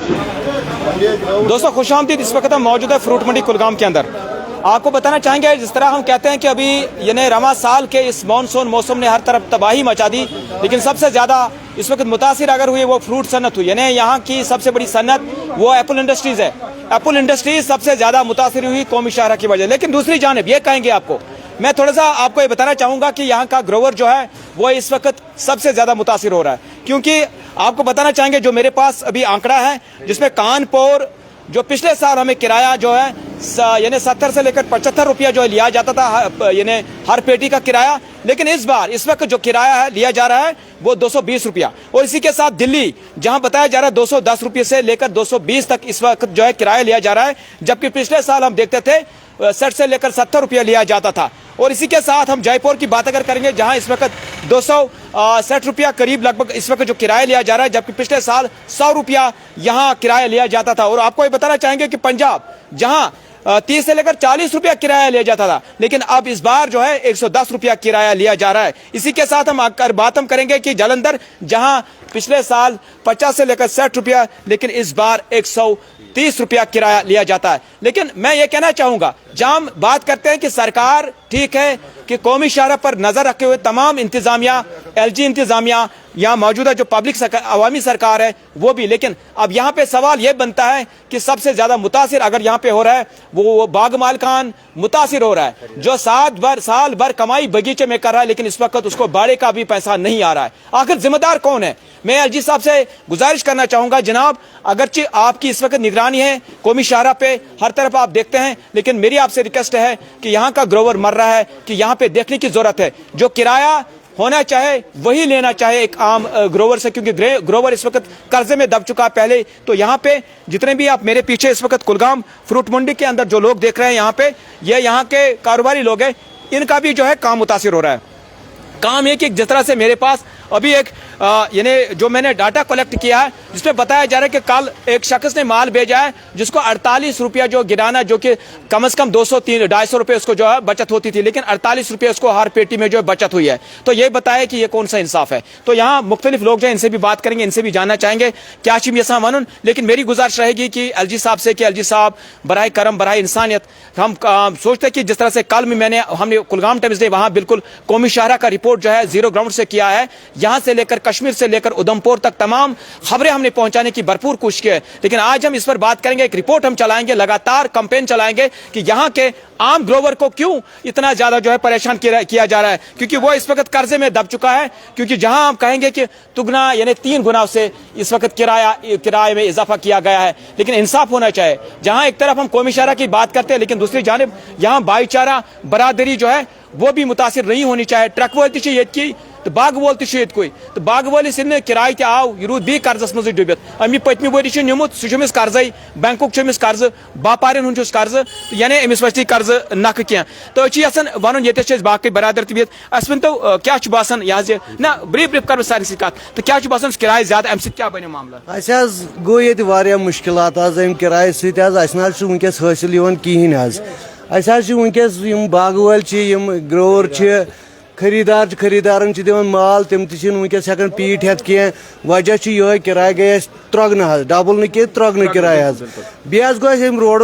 दोस्तों खुशामदीद, इस वक्त हम मौजूद है फ्रूट मंडी कुलगाम के अंदर। आपको बताना चाहेंगे, जिस तरह हम कहते हैं कि अभी यानी रवां साल के इस मानसून मौसम ने हर तरफ तबाही मचा दी, लेकिन सबसे ज़्यादा इस वक्त मुतासिर अगर हुई वो फ्रूट सनत हुई। यानी यहाँ की सबसे बड़ी सनत वो एप्पल इंडस्ट्रीज़ है। एप्पल इंडस्ट्रीज सबसे ज़्यादा मुतासिर हुई कौमी शाहरा की वजह। लेकिन दूसरी जानिब ये कहेंगे आपको, मैं थोड़ा सा आपको ये बताना चाहूँगा कि यहाँ का ग्रोवर जो है वो इस वक्त सबसे ज़्यादा मुतासिर हो रहा है, क्योंकि आपको बताना चाहेंगे जो मेरे पास अभी आंकड़ा है जिसमें कानपुर जो पिछले साल हमें किराया जो है यानी 70 से लेकर 75 रुपया जो लिया जाता था यानी हर पेटी का किराया, लेकिन इस बार इस वक्त जो किराया है लिया जा रहा है वो 220 रुपया। और इसी के साथ दिल्ली जहां बताया जा रहा है 210 रुपये से लेकर 220 तक इस वक्त जो है किराया लिया जा रहा है, जबकि पिछले साल हम देखते थे 60 से लेकर 70 रुपया लिया जाता था। और इसी के साथ हम जयपुर की बात अगर करेंगे जहां इस वक्त 260 रुपया करीब लगभग इस वक्त जो किराया लिया जा रहा है, जबकि पिछले साल 100 रुपया यहां किराया लिया जाता था। और आपको ये बताना चाहेंगे कि पंजाब जहां 30 से लेकर 40 रुपया किराया लिया जाता था, लेकिन अब इस बार जो है 110 रुपया किराया लिया जा रहा है। इसी के साथ हम बात करेंगे कि जालंधर जहां पिछले साल 50 से लेकर 60 रुपया, लेकिन इस बार 130 रुपया किराया लिया जाता है। लेकिन मैं ये कहना चाहूंगा, जब हम बात करते हैं कि सरकार ठीक है कि कौमी शाहरा पर नजर रखे हुए तमाम इंतजामिया, एलजी इंतजामिया यहाँ मौजूदा जो पब्लिक अवामी सरकार है वो भी, लेकिन अब यहाँ पे सवाल ये बनता है कि सबसे ज्यादा मुतासिर अगर यहाँ पे हो रहा है वो बाग मालकान मुतासिर हो रहा है, जो साल भर कमाई बगीचे में कर रहा है, लेकिन इस वक्त उसको बाड़े का भी पैसा नहीं आ रहा है। आखिर जिम्मेदार कौन है? मैं एलजी साहब से गुजारिश करना चाहूंगा, जनाब अगरचे आपकी इस वक्त निगरानी है कौमी शाहरा पे, हर तरफ आप देखते हैं, लेकिन मेरी आपसे रिक्वेस्ट है कि यहाँ का ग्रोवर मर रहा है कि यहाँ पे देखने की जरूरत है। जो किराया होना चाहे वही लेना चाहे एक आम ग्रोवर से, क्योंकि ग्रोवर इस वक्त कर्जे में दब चुका है पहले। तो यहाँ पे जितने भी आप मेरे पीछे इस वक्त कुलगाम फ्रूट मंडी के अंदर जो लोग देख रहे हैं यहाँ पे, ये यहाँ के कारोबारी लोग हैं, इनका भी जो है काम मुतासिर हो रहा है। काम है कि जिस तरह से मेरे पास अभी एक यानी जो मैंने डाटा कलेक्ट किया है जिसमें बताया जा रहा है कि कल एक शख्स ने माल भेजा है जिसको 48 रुपया जो गिराना, जो कि कम से कम 200-250 रुपये उसको जो है बचत होती थी, लेकिन 48 रुपये उसको हर पेटी में जो है बचत हुई है। तो ये बताया कि ये कौन सा इंसाफ है। तो यहाँ मुख्तलिफ लोग जो है इनसे भी बात करेंगे, इनसे भी जानना चाहेंगे क्या चीज ये सामान। लेकिन मेरी गुजारिश रहेगी कि एलजी साहब से कि एलजी साहब बराए करम बराए इंसानियत, हम सोचते हैं कि जिस तरह से कल में हमने कुलगाम टाइम्स ने वहाँ बिल्कुल कौमी शाहरा का रिपोर्ट जो है जीरो ग्राउंड से किया है, यहाँ से लेकर कश्मीर से लेकर उधमपुर तक तमाम खबरें हमने पहुंचाने की भरपूर कोशिश की है। लेकिन आज हम इस पर बात करेंगे, एक रिपोर्ट हम चलाएंगे, लगातार कैंपेन चलाएंगे कि यहाँ के आम ग्रोवर को क्यों इतना ज्यादा जो है परेशान किया जा रहा है, क्योंकि वो इस वक्त कर्जे में दब चुका है। क्योंकि जहां हम कहेंगे कि दुगना यानी 3 गुना से इस वक्त किराए में इजाफा किया गया है, लेकिन इंसाफ होना चाहिए। जहां एक तरफ हम कौमी शाहरा की बात करते हैं, लेकिन दूसरी जानिब यहाँ भाईचारा बरादरी जो है वो भी मुतासिर नहीं होनी चाहिए। ट्रक वोल की तो बाग वोल कोई तो बाग वोलिस किराए ते आव यह रूद बी कर्जस मज डुबित। अमि पत्मि वरी निमुत सह कर्जे, बैंकुक कर्ज, बापारन हुंद कर्ज, यानी अमिस वह कर्ज नख क्या। तो यहां वन ये बाकी बरादर तबियत अस वन तो क्या बासान यह ना ब्रीफ कर सारे कत तो क्या बासान किराए ज्यादा अम क्या बने मामला गो ये मुश्किलात अम किराए सस हासिल कहें वस बाग वाल ग्रोवर खरीदारन दिवान माल तम वस हेकान पीट हेत कह। वजह यह किराया गए 3 डबल न कह 3 किराया बे गो रोड